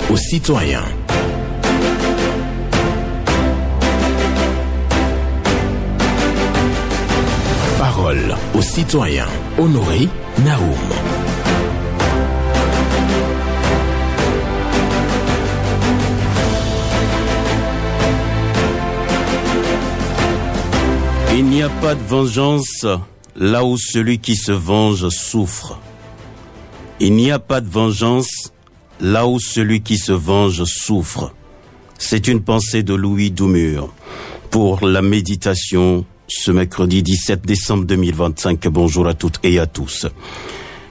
aux citoyens. Parole aux citoyens. Honoré Naoum. Il n'y a pas de vengeance là où celui qui se venge souffre. Il n'y a pas de vengeance là où celui qui se venge souffre. C'est une pensée de Louis Dumur pour la méditation ce mercredi 17 décembre 2025. Bonjour à toutes et à tous.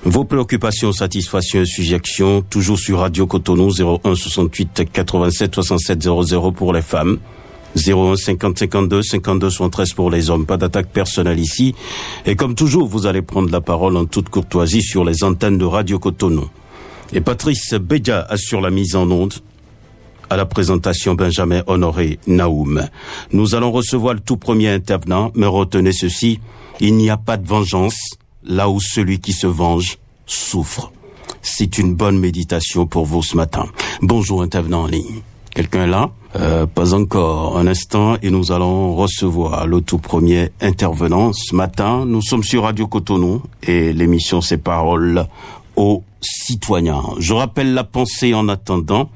Vos préoccupations, satisfactions et suggestions, toujours sur Radio Cotonou 01 68 87 67 00 pour les femmes. 01 50 52 52 73 pour les hommes. Pas d'attaque personnelle ici. Et comme toujours, vous allez prendre la parole en toute courtoisie sur les antennes de Radio Cotonou. Et Patrice Bédia assure la mise en onde. À la présentation, Benjamin Honoré Naoum. Nous allons recevoir le tout premier intervenant, mais retenez ceci, il n'y a pas de vengeance là où celui qui se venge souffre. C'est une bonne méditation pour vous ce matin. Bonjour intervenant en ligne. Quelqu'un est là? Pas encore. Un instant et nous allons recevoir le tout premier intervenant. Ce matin, nous sommes sur Radio Cotonou et l'émission c'est Parole aux citoyens. Je rappelle la pensée en attendant.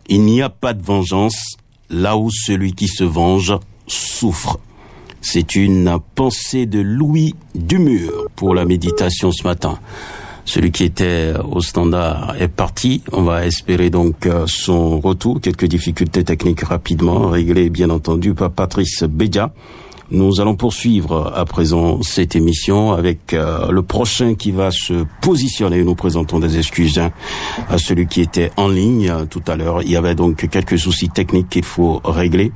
Il n'y a pas de vengeance là où celui qui se venge souffre. C'est une pensée de Louis Dumur pour la méditation ce matin. Celui qui était au standard est parti. On va espérer donc son retour. Quelques difficultés techniques rapidement réglées, bien entendu, par Patrice Bédia. Nous allons poursuivre à présent cette émission avec le prochain qui va se positionner. Nous présentons des excuses à celui qui était en ligne tout à l'heure. Il y avait donc quelques soucis techniques qu'il faut régler.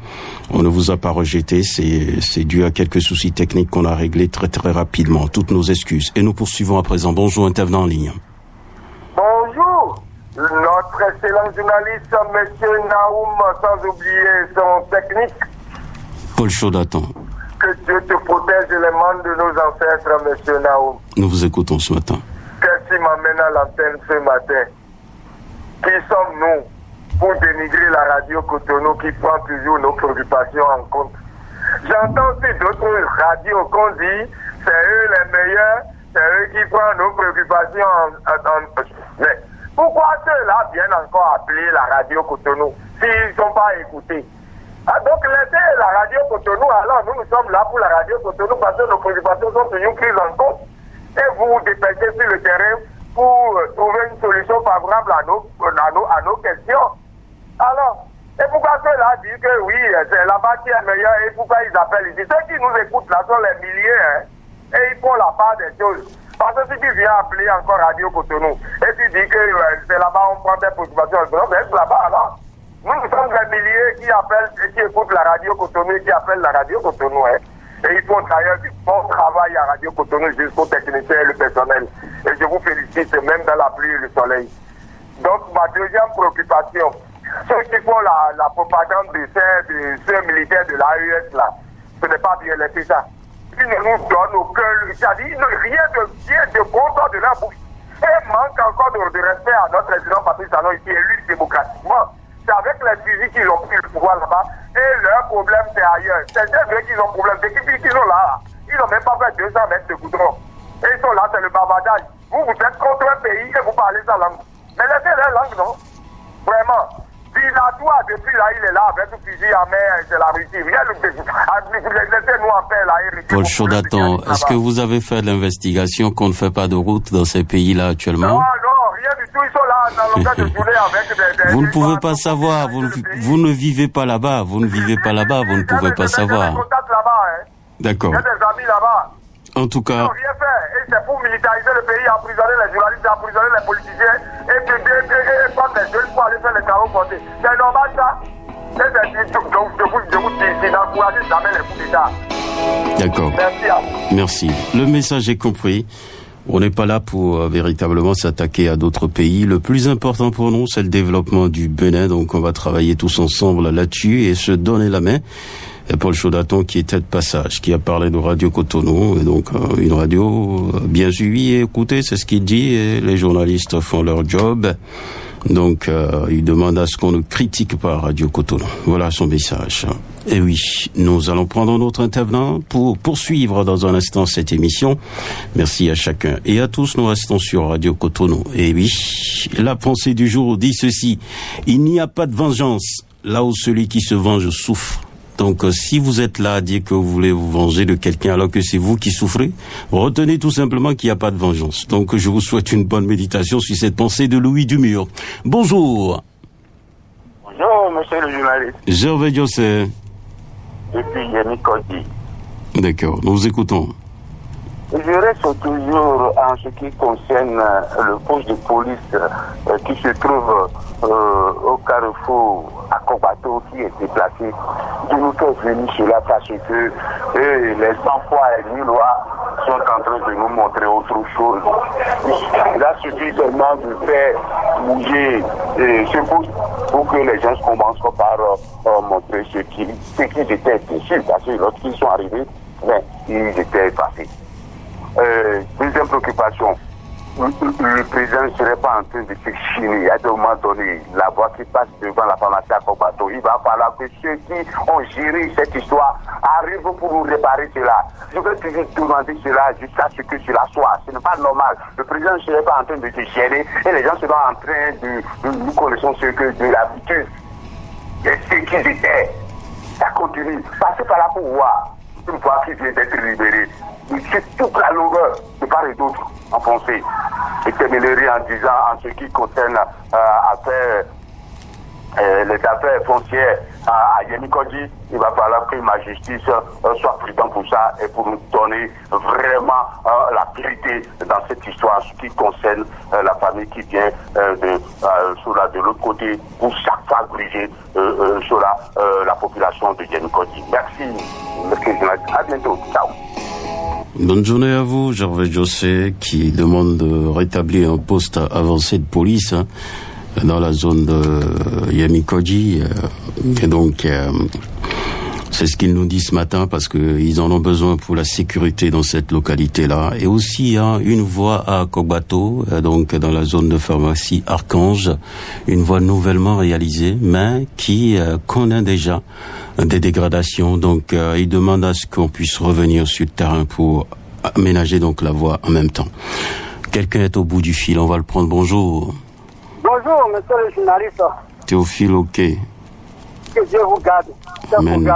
On ne vous a pas rejeté. C'est dû à quelques soucis techniques qu'on a réglés très très rapidement. Toutes nos excuses. Et nous poursuivons à présent. Bonjour, intervenant en ligne. Bonjour, notre excellent journaliste, monsieur Naoum, sans oublier son technique. Paul Chaudatan. Que Dieu te protège les mains de nos ancêtres, monsieur Naoum. Nous vous écoutons ce matin. Qu'est-ce qui m'amène à l'antenne ce matin? Qui sommes-nous pour dénigrer la radio Cotonou qui prend toujours nos préoccupations en compte? J'entends aussi d'autres radios qu'on dit, c'est eux les meilleurs, c'est eux qui prennent nos préoccupations Mais pourquoi ceux-là viennent encore appeler la radio Cotonou s'ils ne sont pas écoutés? Donc laissez la radio Cotonou, alors nous sommes là pour la radio Cotonou parce que nos préoccupations sont toujours prises en compte. Et vous vous dépêchez sur le terrain pour trouver une solution favorable à nos questions. Alors, et pourquoi ceux-là disent que oui, c'est là-bas qui est meilleur et pourquoi ils appellent ici? Ceux qui nous écoutent là sont les milliers et ils font la part des choses. Parce que si tu viens appeler encore radio Cotonou et tu dis que c'est là-bas on prend des préoccupations, mais c'est là-bas alors. Nous sommes des milliers qui appellent et qui écoutent la radio Cotonou et qui appellent la radio Cotonou. Et ils font d'ailleurs du bon travail à Radio Cotonou jusqu'aux techniciens et le personnel. Et je vous félicite même dans la pluie et le soleil. Donc ma deuxième préoccupation, ceux qui font la propagande de ces militaires de l'AES là, ce n'est pas bien laissé ça. Ils ne nous donnent aucun, c'est-à-dire rien de bon sort de leur bouche. Et manque encore de respect à notre président Patrice Talon ici élu démocratiquement. C'est avec les fusils qu'ils ont pris le pouvoir là-bas et leur problème c'est ailleurs. C'est eux qui ont problème. Depuis qu'ils sont là, ils n'ont même pas fait 200 mètres de goudron. Et ils sont là, c'est le bavardage. Vous êtes contre un pays et vous parlez sa langue. Mais laissez leur langue, non? Vraiment. Villadois, depuis là, il est là avec le fusil à main, c'est la Russie. Laissez-nous en paix là. Paul Chaudatan, est-ce que vous avez fait de l'investigation qu'on ne fait pas de route dans ces pays-là actuellement? Non, rien du tout. Ils sont là dans l'occasion de journée avec Vous ne pouvez pas savoir. Vous ne vivez pas là-bas. Vous ne vivez pas là-bas. Vous ne pouvez pas savoir. D'accord. Il y a des amis là-bas. En tout cas. Ils n'ont rien fait. Et c'est pour militariser le pays, emprisonner les journalistes, emprisonner les politiciens et prendre les jeunes pour aller faire les travaux forcés. C'est normal ça? Je vous dis, n'encouragez jamais les coups d'État. D'accord. Merci à vous. Merci. Le message est compris. On n'est pas là pour véritablement s'attaquer à d'autres pays. Le plus important pour nous, c'est le développement du Bénin. Donc, on va travailler tous ensemble là-dessus et se donner la main. Et Paul Chaudatan, qui était de passage, qui a parlé de Radio Cotonou, et donc une radio bien suivie et écoutée, c'est ce qu'il dit. Et les journalistes font leur job. Donc, il demande à ce qu'on ne critique pas Radio Cotonou. Voilà son message. Et oui, nous allons prendre notre intervenant pour poursuivre dans un instant cette émission. Merci à chacun et à tous. Nous restons sur Radio Cotonou. Et oui, la pensée du jour dit ceci. Il n'y a pas de vengeance là où celui qui se venge souffre. Donc, si vous êtes là à dire que vous voulez vous venger de quelqu'un alors que c'est vous qui souffrez, retenez tout simplement qu'il n'y a pas de vengeance. Donc, je vous souhaite une bonne méditation sur cette pensée de Louis Dumur. Bonjour. Bonjour, monsieur le journaliste. Gervais José. Depuis Yémi-Kodi. D'accord, nous vous écoutons. Je reste toujours en ce qui concerne le poste de police qui se trouve au carrefour à Kobato qui est déplacé. De nous faire venir cela parce que les sans-foi et Nilois sont en train de nous montrer autre chose. Il a suffi seulement de faire bouger ce poste pour que les gens commencent par montrer ce qu'ils étaient déçus parce que lorsqu'ils sont arrivés, ils étaient effacés. Deuxième préoccupation, le président ne serait pas en train de se chiner. À un moment donné, la voie qui passe devant la pharmacie à Kobato, il va falloir que ceux qui ont géré cette histoire arrivent pour nous réparer cela. Je vais toujours demander cela jusqu'à ce que cela soit. Ce n'est pas normal. Le président ne serait pas en train de se gêner et les gens seront en train de nous connaissons ce que de l'habitude. Et ce qu'ils étaient. Ça continue. Passez par là pour voir. Une fois qu'il vient d'être libéré. C'est toute la longueur de part et d'autre en pensée. Et terminerai en disant, en ce qui concerne les affaires foncières à Yémi-Kodi, il va falloir que ma justice soit prudente pour ça et pour nous donner vraiment la vérité dans cette histoire, ce qui concerne la famille qui vient de l'autre côté pour chaque fois gruger la population de Yémi-Kodi. Merci, monsieur le journaliste. À bientôt. Ciao. Bonne journée à vous, Gervais José, qui demande de rétablir un poste avancé de police dans la zone de Yémi-Kodi. Et donc, c'est ce qu'ils nous disent ce matin parce qu'ils en ont besoin pour la sécurité dans cette localité-là. Et aussi, une voie à Kobato, donc dans la zone de pharmacie Archange, une voie nouvellement réalisée, mais qui connaît déjà des dégradations. Donc, ils demandent à ce qu'on puisse revenir sur le terrain pour aménager donc la voie en même temps. Quelqu'un est au bout du fil, on va le prendre. Bonjour. Bonjour, monsieur le journaliste. Théophile, ok. Que Dieu vous garde. Amen.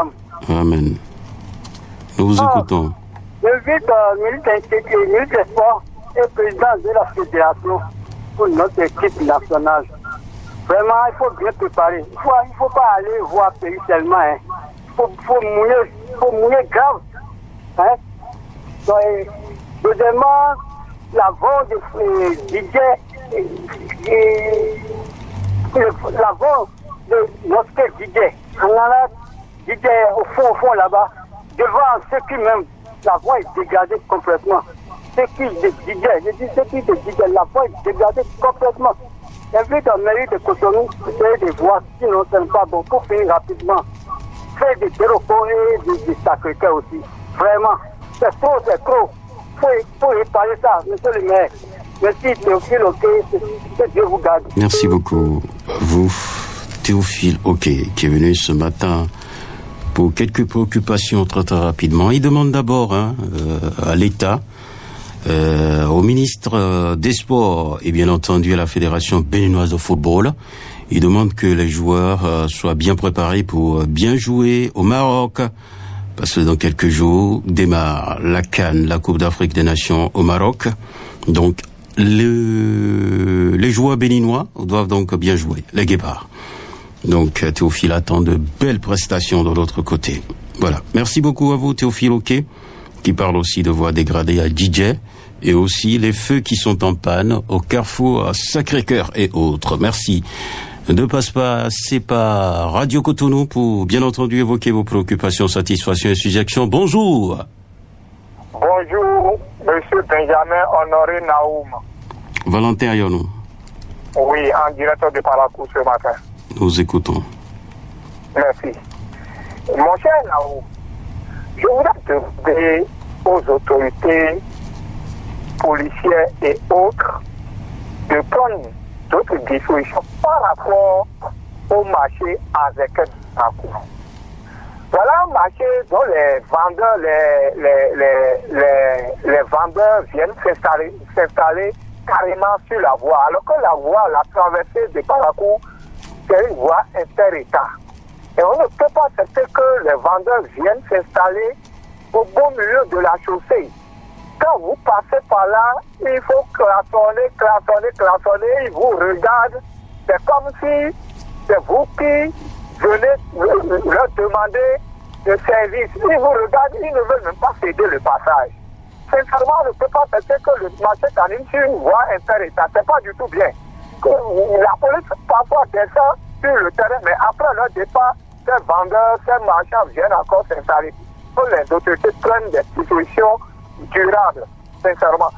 Amen. Nous vous écoutons. J'invite ministre Sport et président de la fédération pour notre équipe nationale. Vraiment, il faut bien préparer. Il ne faut pas aller voir pays seulement. Il faut mouiller grave. Donc, deuxièmement, la vente de DJ la vente de notre DJ. On a là, DJ au fond là-bas, devant ceux qui même, la voie est dégradée complètement. Ceux qui de DJ, la voie est dégradée complètement. J'invite la mairie de Cotonou, essayer de voir, sinon ce n'est pas bon, pour finir rapidement. Faire des déropos et des Sacré-Cœur aussi. Vraiment, c'est trop. Faut réparer ça, monsieur le maire. Merci Théophile, ok, que Dieu vous garde. Merci beaucoup à vous, Théophile, ok, qui est venu ce matin pour quelques préoccupations très rapidement. Il demande d'abord à l'État, au ministre des Sports et bien entendu à la Fédération béninoise de football. Il demande que les joueurs soient bien préparés pour bien jouer au Maroc, parce que dans quelques jours démarre la CAN, la Coupe d'Afrique des Nations au Maroc. Donc les joueurs béninois doivent donc bien jouer, les guépards. Donc Théophile attend de belles prestations de l'autre côté. Voilà. Merci beaucoup à vous Théophile, ok, qui parle aussi de voies dégradées à DJ et aussi les feux qui sont en panne au carrefour à Sacré-Cœur et autres. Merci. Ne passe pas, c'est pas Radio Cotonou pour bien entendu évoquer vos préoccupations, satisfactions et suggestions. Bonjour. Bonjour, monsieur Benjamin Honoré Naoum. Valentin Ayonou. Oui, en directeur de Parakou ce matin. Nous écoutons. Merci. Mon cher Naoum, je voudrais demander aux autorités policières et autres de prendre d'autres dispositions par rapport au marché avec Bamako. Voilà un marché dont les vendeurs, les vendeurs viennent s'installer carrément sur la voie, alors que la voie, la traversée de Bamako, c'est une voie inter-État. Et on ne peut pas accepter que les vendeurs viennent s'installer au beau milieu de la chaussée. Quand vous passez par là, il faut klaxonner, ils vous regardent. C'est comme si c'est vous qui venez leur demander de service. Ils vous regardent, ils ne veulent même pas céder le passage. Sincèrement, on ne peut pas penser que le marché s'anime sur une voie inter-État. C'est pas du tout bien. La police parfois descend sur le terrain, mais après leur départ, ces vendeurs, ces marchands viennent encore s'installer. Les autorités prennent des dispositions durables, sincèrement.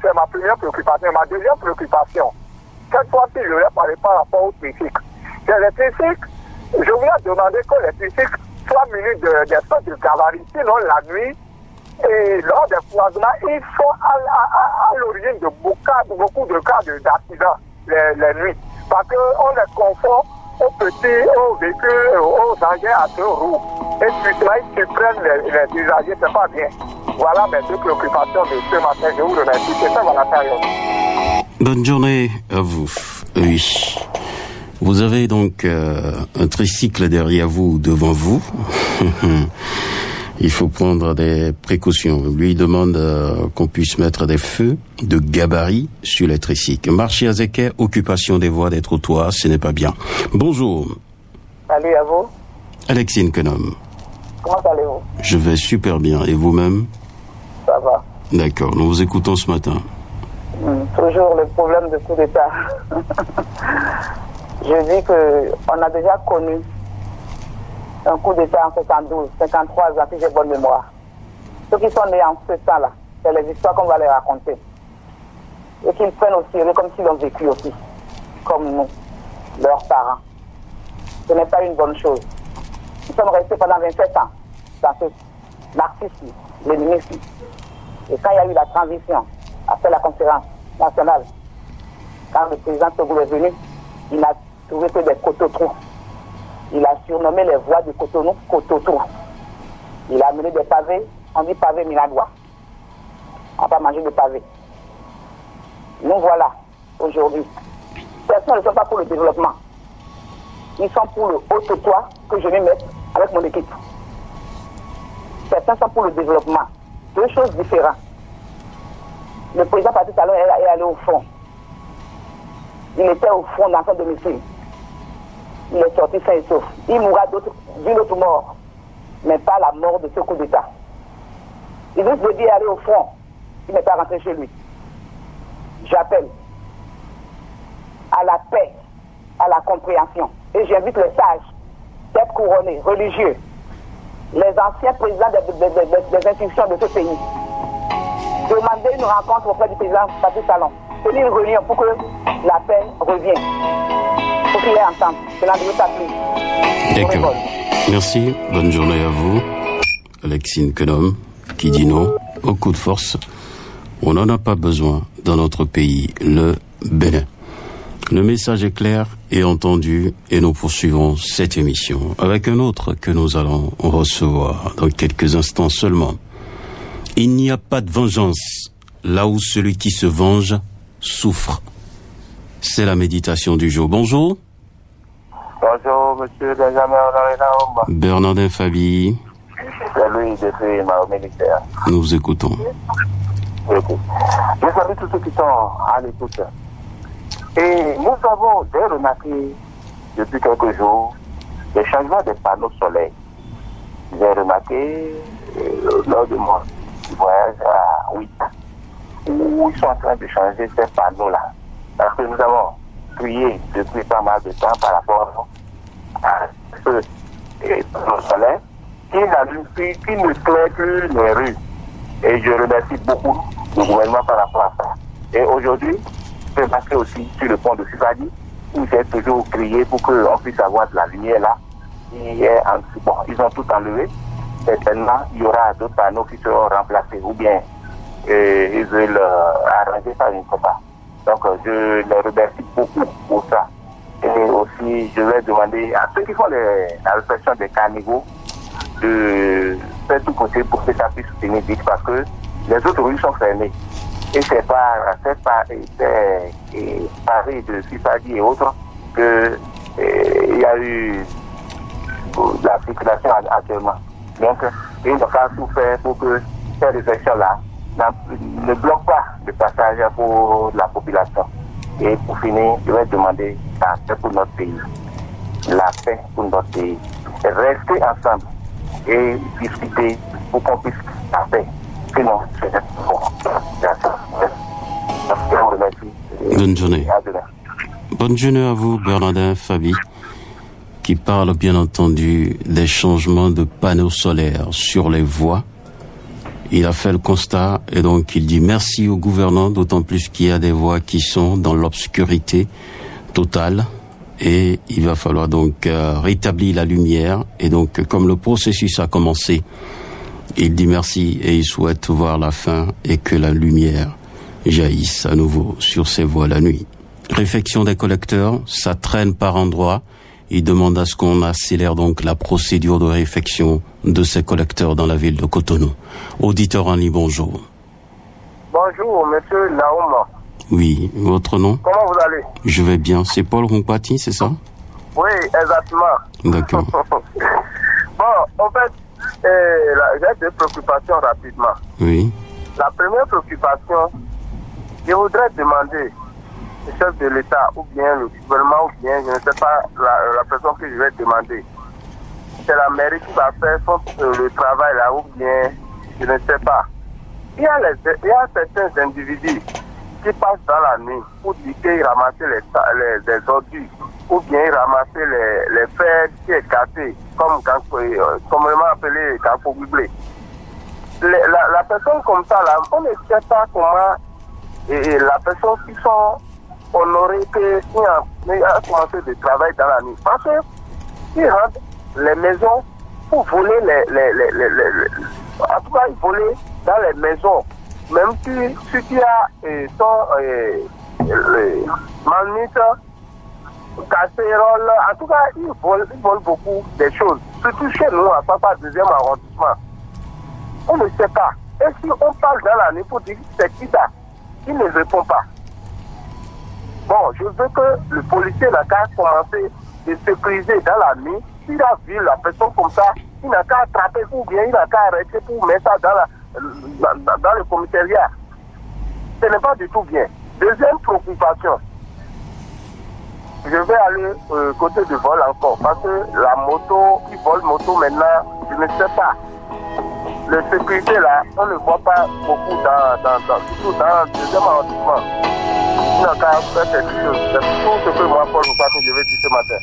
C'est ma première préoccupation. Ma deuxième préoccupation, cette fois-ci, je vais parler par rapport aux tricycles. C'est les tricycles, je voulais demander que les tricycles soient munis d'espèces de gabarit. Sinon, la nuit, et lors des croisements, ils sont à l'origine de beaucoup de cas d'accidents les nuits. Parce qu'on les confond aux petits, aux véhicules, aux engins à deux roues. Et puis là, ils suppriment les usagers, c'est pas bien. Voilà mes deux préoccupations de ce matin. Je vous remercie. C'est ça, Valentin. Bonne journée à vous. Oui. Vous avez donc un tricycle derrière vous ou devant vous. Il faut prendre des précautions. Lui demande qu'on puisse mettre des feux de gabarit sur les tricycles. Marché à Zéké, occupation des voies, des trottoirs, ce n'est pas bien. Bonjour. Salut à vous. Alexine Kenom. Comment allez-vous? Je vais super bien. Et vous-même? Ça va. D'accord. Nous vous écoutons ce matin. Toujours le problème de coup d'État. Je dis qu'on a déjà connu un coup d'État en 72, 53 ans, si j'ai bonne mémoire. Ceux qui sont nés en ce temps-là, c'est les histoires qu'on va les raconter. Et qu'ils prennent au sérieux comme s'ils l'ont vécu aussi, comme nous, leurs parents. Ce n'est pas une bonne chose. Nous sommes restés pendant 27 ans dans ce marxisme, léninisme. Et quand il y a eu la transition, après la conférence nationale, quand le président Togo est venu, il n'a trouvé que des coteaux-trous. Il a surnommé les voies de Cotonou coteaux-trous. Il a amené des pavés, on dit pavés minadois. On va manger des pavés. Nous voilà, aujourd'hui. Certains ne sont pas pour le développement. Ils sont pour le haut toit que je vais mettre avec mon équipe. Certains sont pour le développement. Deux choses différentes. Le président Patrice Talon est allé au fond. Il était au fond dans son domicile. Il est sorti sain et sauf. Il mourra d'une autre mort, mais pas la mort de ce coup d'État. Il risque de dire aller au front. Il n'est pas rentré chez lui. J'appelle à la paix, à la compréhension. Et j'invite les sages, têtes couronnées, religieux, les anciens présidents des institutions de ce pays, demander une rencontre auprès du président Patrice Talon. Tenir une réunion pour que la paix revienne. Pour qu'il ait ensemble. Cela ne veut pas plus. D'accord. Merci. Bonne journée à vous. Alexine Kenom, qui dit non au coup de force. On n'en a pas besoin dans notre pays, le Bénin. Le message est clair et entendu et nous poursuivons cette émission avec un autre que nous allons recevoir dans quelques instants seulement. Il n'y a pas de vengeance là où celui qui se venge souffre. C'est la méditation du jour. Bonjour. Bonjour, monsieur Benjamin Honoré-Naoum. Bernardin Fabi. C'est lui, depuis Mao Militaire. Nous vous écoutons. Okay. Je salue tous ceux qui sont à l'écoute. Et nous avons déjà remarqué depuis quelques jours le changement des panneaux solaires. J'ai remarqué lors de mon voyage à Ouïta, où ils sont en train de changer ces panneaux-là. Parce que nous avons prié depuis pas mal de temps par rapport à ce panneau solaire qui ne claire plus les rues. Et je remercie beaucoup le gouvernement par rapport à ça. Et aujourd'hui, je remarque aussi sur le pont de Sivadi, où j'ai toujours crié pour qu'on puisse avoir de la lumière là. Bon, ils ont tout enlevé. Certainement, il y aura d'autres panneaux qui seront remplacés. Ou bien, ils veulent arranger ça, je ne sais pas. Donc, je les remercie beaucoup pour ça. Et aussi, je vais demander à ceux qui font la réflexion des carnivaux de faire tout possible pour que ça puisse se tenir vite, parce que les autres rues sont fermées. Et c'est Paris de Fifadi et autres que il y a eu la circulation actuellement. Donc, il n'a pas tout faire pour que ces réflexions-là ne bloquent pas le passage pour la population. Et pour finir, je vais demander la paix pour notre pays. La paix pour notre pays. Rester ensemble et discuter pour qu'on puisse la paix. Sinon, c'est bon. Bonne journée. Bonne journée à vous, Bernardin Fabi, qui parle bien entendu des changements de panneaux solaires sur les voies. Il a fait le constat et donc il dit merci au gouvernement, d'autant plus qu'il y a des voies qui sont dans l'obscurité totale et il va falloir donc rétablir la lumière. Et donc comme le processus a commencé, il dit merci et il souhaite voir la fin et que la lumière jaillisse à nouveau sur ces voies la nuit. Réfection des collecteurs, ça traîne par endroits. Il demande à ce qu'on accélère donc la procédure de réfection de ces collecteurs dans la ville de Cotonou. Auditeur en ligne, bonjour. Bonjour, monsieur Naouma. Oui, votre nom? Comment vous allez? Je vais bien. C'est Paul Rompati, c'est ça? Oui, exactement. D'accord. Bon, en fait, j'ai deux préoccupations rapidement. Oui. La première préoccupation, je voudrais demander le chef de l'État ou bien le gouvernement ou bien, je ne sais pas, la personne que je vais demander. C'est la mairie qui va faire le travail là ou bien, je ne sais pas. Il y a certains individus qui passent dans la nuit pour dire qu'ils ramassent les ordures ou bien ils ramassent les fers qui est cassé, communément appelé Carrefour Biblé. La personne comme ça là, on ne sait pas comment et la personne qui sont honorés qui a commencé de travailler dans la nuit. Parce qu'ils rentrent les maisons pour voler en tout cas, ils volent dans les maisons. Même si ceux qui sont marmites, casseroles, en tout cas, ils volent beaucoup des choses. Surtout chez nous, à Papa, 2e arrondissement. On ne sait pas. Et si on parle dans la nuit pour dire c'est qui ça, il ne répond pas. Bon, je veux que le policier n'a qu'à commencer de sécuriser dans la nuit. S'il a vu la personne comme ça, il n'a qu'à attraper ou bien il n'a qu'à arrêter pour mettre ça dans le commissariat. Ce n'est pas du tout bien. Deuxième préoccupation, je vais aller côté du vol encore, parce que la moto, qui vole moto maintenant, je ne sais pas. La sécurité là, on ne voit pas beaucoup surtout dans le 2e arrondissement. Il n'a qu'à faire quelque chose. C'est tout ce que moi, Paul Rompati, je vais dire ce matin.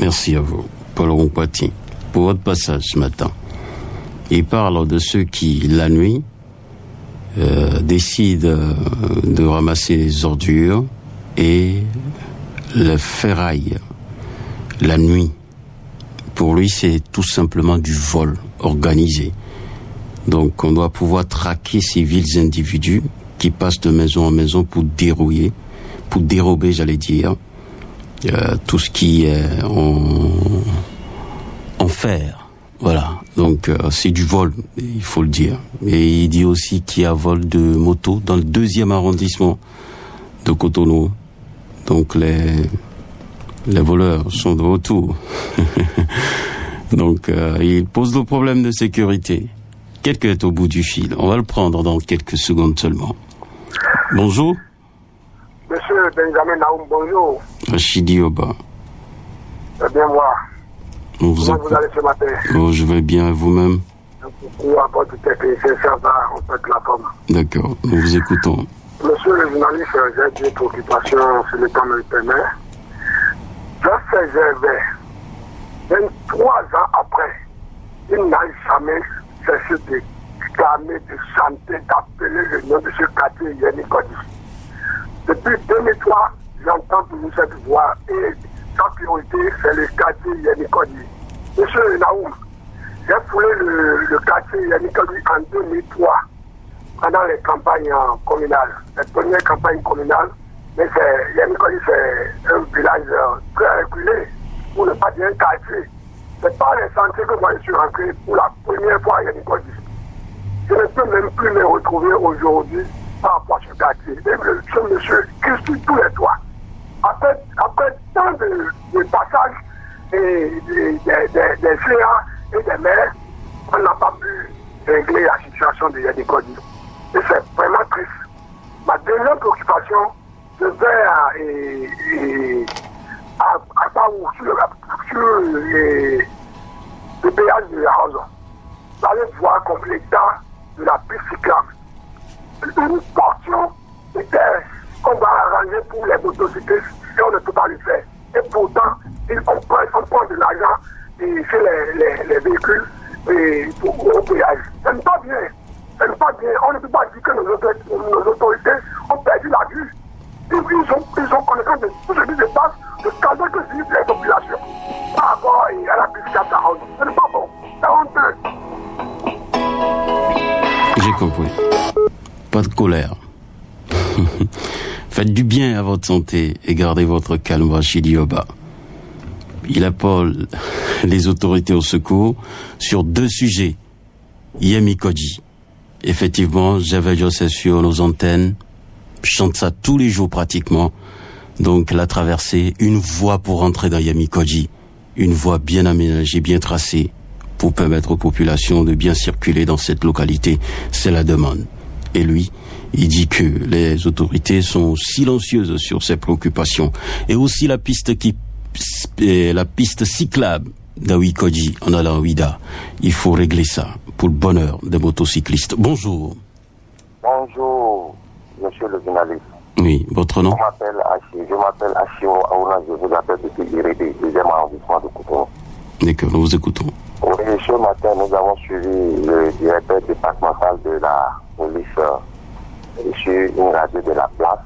Merci à vous, Paul Rompati, pour votre passage ce matin. Il parle de ceux qui, la nuit, décident de ramasser les ordures et le ferraille la nuit. Pour lui, c'est tout simplement du vol organisé. Donc, on doit pouvoir traquer ces vils individus qui passent de maison en maison pour dérober, j'allais dire, tout ce qui est en fer. Voilà. Donc, c'est du vol, il faut le dire. Et il dit aussi qu'il y a vol de moto dans le 2e arrondissement de Cotonou. Donc, les voleurs sont de retour. Donc, il pose le problème de sécurité. Quelqu'un est au bout du fil. On va le prendre dans quelques secondes seulement. Bonjour. Monsieur Benjamin Naoum, bonjour. Rachidi Oba. C'est bien moi. Comment vous allez ce matin? Oh, je vais bien, et vous-même? Beaucoup à votre technicien, ça va, on fait de la pomme. D'accord, nous vous écoutons. Monsieur le journaliste, j'ai des préoccupations, si le temps me le permet. J'observais 23 ans après, il n'a jamais cessé de clamer, de chanter, d'appeler le nom de ce quartier Yeni Kodi. Depuis 2003, j'entends toujours cette voix et sa priorité, c'est le quartier Yeni Kodi. Monsieur Naoum, j'ai foulé le quartier Yeni Kodi en 2003. En pendant les campagnes communales, les premières campagnes communales, mais Yamikodi, c'est un village très reculé, pour ne pas dire un quartier. C'est pas les sentiers que moi je suis rentré pour la première fois à Yamikodi. Je ne peux même plus me retrouver aujourd'hui par rapport à ce quartier. Et ce monsieur qui suit tous les toits. Après tant de passages et des CA et des maires, on n'a pas pu régler la situation de Yamikodi. Et c'est vraiment triste. Ma dernière préoccupation, je vais à Baou, sur le péage de la Rose. Vous allez voir comme l'état de la piste cyclable. Une portion de terre qu'on va arranger pour les motocyclistes et on ne peut pas le faire. Et pourtant, on prend de l'argent et fait les véhicules au péage. Ce n'est pas bien. Ce n'est pas bien. On ne peut pas dire que nos autorités ont perdu la vue. Ils ont connaissance de tout ce qui se passe, de scandale que vivent les populations par rapport à la piste cyclable. Ce n'est pas bon. C'est honteux. J'ai compris. Pas de colère. Faites du bien à votre santé et gardez votre calme, Rachidi Oba. Il appelle les autorités au secours sur 2 sujets. Yamikodi. Effectivement, j'avais Joseph sur nos antennes. Je chante ça tous les jours pratiquement. Donc la traversée, une voie pour rentrer dans Yamikodi. Une voie bien aménagée, bien tracée pour permettre aux populations de bien circuler dans cette localité. C'est la demande. Et lui, il dit que les autorités sont silencieuses sur ces préoccupations. Et aussi la piste cyclable d'Awikodi en allant à Ouida. Il faut régler ça pour le bonheur des motocyclistes. Bonjour. Bonjour, monsieur le journaliste. Oui, votre nom? Je m'appelle Achiro Aouna, je vous appelle depuis Irédé, 2e arrondissement de Cotonou. D'accord, nous vous écoutons. Oui, ce matin, nous avons suivi le directeur départemental de la police sur une radio de la place.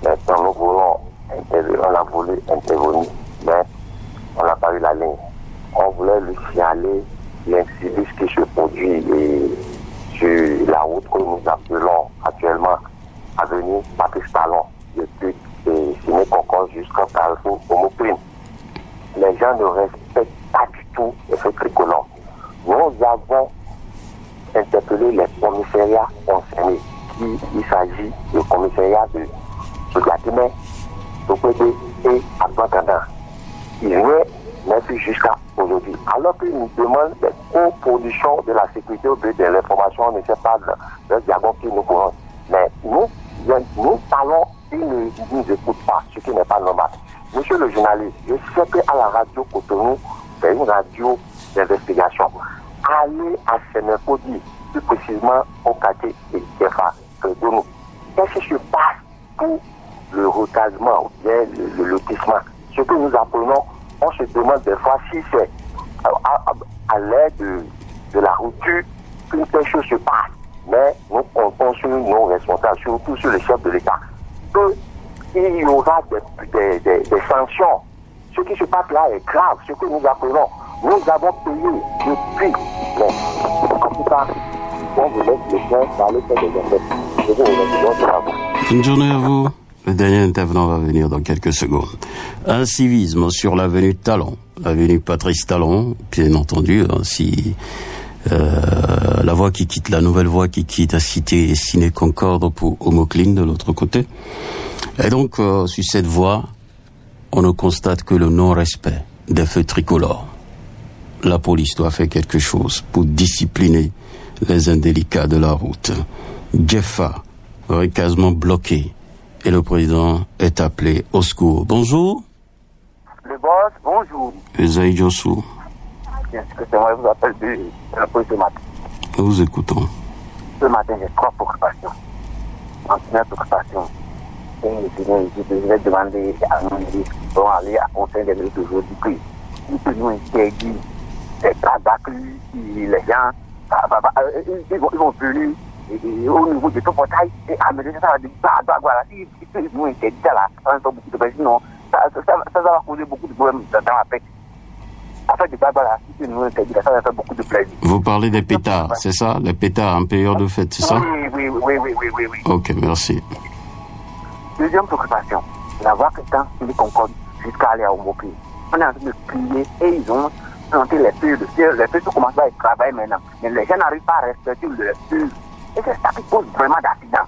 Maintenant, on a voulu intervenir, mais on n'a pas eu la ligne. On voulait lui signaler l'incident qui se produit sur la route que nous appelons actuellement avenue Patrice Talon, depuis Ciné Concorde jusqu'à Carrefour Homoprime. Les gens ne respectent pas du tout le fait tricolore. Nous avons interpellé les commissariats concernés. Il s'agit du commissariat de Gatinet, Topédé et Abantanda. Il n'est plus jusqu'à aujourd'hui. Alors qu'ils nous demandent des coproductions de la sécurité ou de l'information, on ne sait pas le jargon qui nous courant. Mais nous parlons, ils ne nous écoutent pas, ce qui n'est pas normal. Monsieur le journaliste, je sais qu'à la radio Cotonou, c'est une radio d'investigation. Allez à Sénécodi, plus précisément au quartier de Kefa, Cotonou. Qu'est-ce qui se passe pour le recasement ou bien le lotissement? Ce que nous appelons, on se demande des fois si c'est à l'aide de la rupture qu'une telle chose se passe. Mais nous comptons sur nos responsables, surtout sur les chefs de l'État, qu'il y aura des sanctions. Ce qui se passe là est grave, ce que nous appelons. Nous avons payé depuis. Mais en tout cas, on vous laisse le temps d'aller faire des enquêtes. Je vous remercie. Bonne journée à vous. Le dernier intervenant va venir dans quelques secondes. Un civisme sur l'avenue Talon, l'avenue Patrice Talon, bien entendu, si la voie qui quitte, la nouvelle voie qui quitte la cité et Ciné Concorde pour Homocline de l'autre côté. Et donc, sur cette voie, on ne constate que le non-respect des feux tricolores. La police doit faire quelque chose pour discipliner les indélicats de la route. Jeffa, recasement bloqué. Et le président est appelé au secours. Bonjour. Le boss, bonjour. Esaïe Jossou. Bien, c'est moi, je vous appelle de la police ce matin. Nous vous écoutons. Ce matin, j'ai 3 préoccupations. En première préoccupation, je vais demander à nos ministres qui vont aller à conseil des ministres aujourd'hui que nous interdit des tabacs, les gens, ils vont venir au niveau de ton portail et amener ça à des voilà, si nous interdit ça là, on entend beaucoup de personnes, sinon ça va causer beaucoup de problèmes dans la paix. En fait, voilà, si nous interdit, ça va faire beaucoup de plaisir. Vous parlez des pétards, c'est ça? Les pétards en période de fête, c'est ça? Oui. Ok, merci. Deuxième préoccupation, d'avoir quelqu'un qui concorde jusqu'à aller au Mopi. On est en train de plier et ils ont planté les feux. Les feux commencent à travailler maintenant. Mais les gens n'arrivent pas à respecter les feux. Et c'est ça qui cause vraiment d'accidents.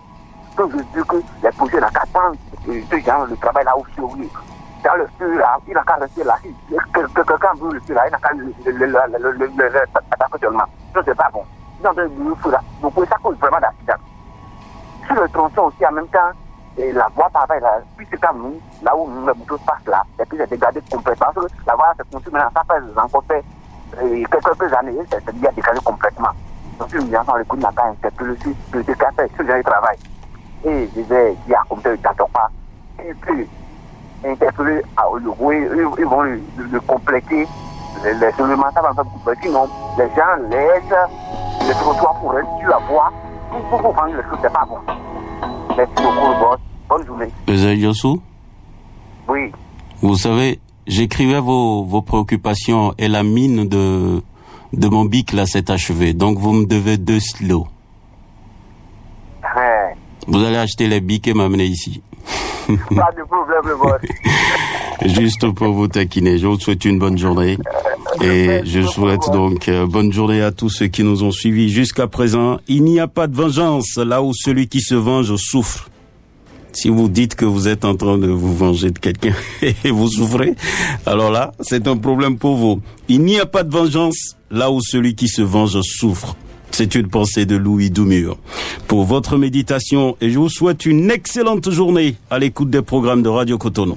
Donc je dis que les policiers n'ont qu'à attendre ce genre le travail là où oui. Dans le feu là, il n'a qu'à rester là. Si quelqu'un veut le feu là, il n'a qu'à l'attaquer seulement. Donc c'est pas bon. Dans le feu là, donc ça cause vraiment d'accidents. Sur le tronçon aussi en même temps, et la voie travaille là, puis c'est comme nous, là où nous, les motos passent là, et puis c'est dégradé complètement. Parce que la voie se construit maintenant, ça fait encore quelques années, c'est déjà dégradé complètement. Donc, si nous avons le coup de la caille, c'est que le cas fait, ce genre de travail. Et je disais, il y a comme ça, il n'attend pas. Et puis, interpeller au logo, ils vont le compléter. Les soulèvements, ça va faire beaucoup. Sinon, les gens laissent les trottoirs pour rester sur la voie. Pour prendre les choses, c'est pas bon. Merci beaucoup, boss. Bonne journée. Ezel Yossou? Oui. Vous savez, j'écrivais vos préoccupations et la mine de mon bic là s'est achevée. Donc vous me devez 2 slots. Ouais. Vous allez acheter les bics et m'amener ici. Pas de problème, boss. Juste pour vous taquiner, je vous souhaite une bonne journée. Et je souhaite donc bonne journée à tous ceux qui nous ont suivis jusqu'à présent. Il n'y a pas de vengeance là où celui qui se venge souffre. Si vous dites que vous êtes en train de vous venger de quelqu'un et vous souffrez, alors là, c'est un problème pour vous. Il n'y a pas de vengeance là où celui qui se venge souffre. C'est une pensée de Louis Doumur. Pour votre méditation, et je vous souhaite une excellente journée à l'écoute des programmes de Radio Cotonou.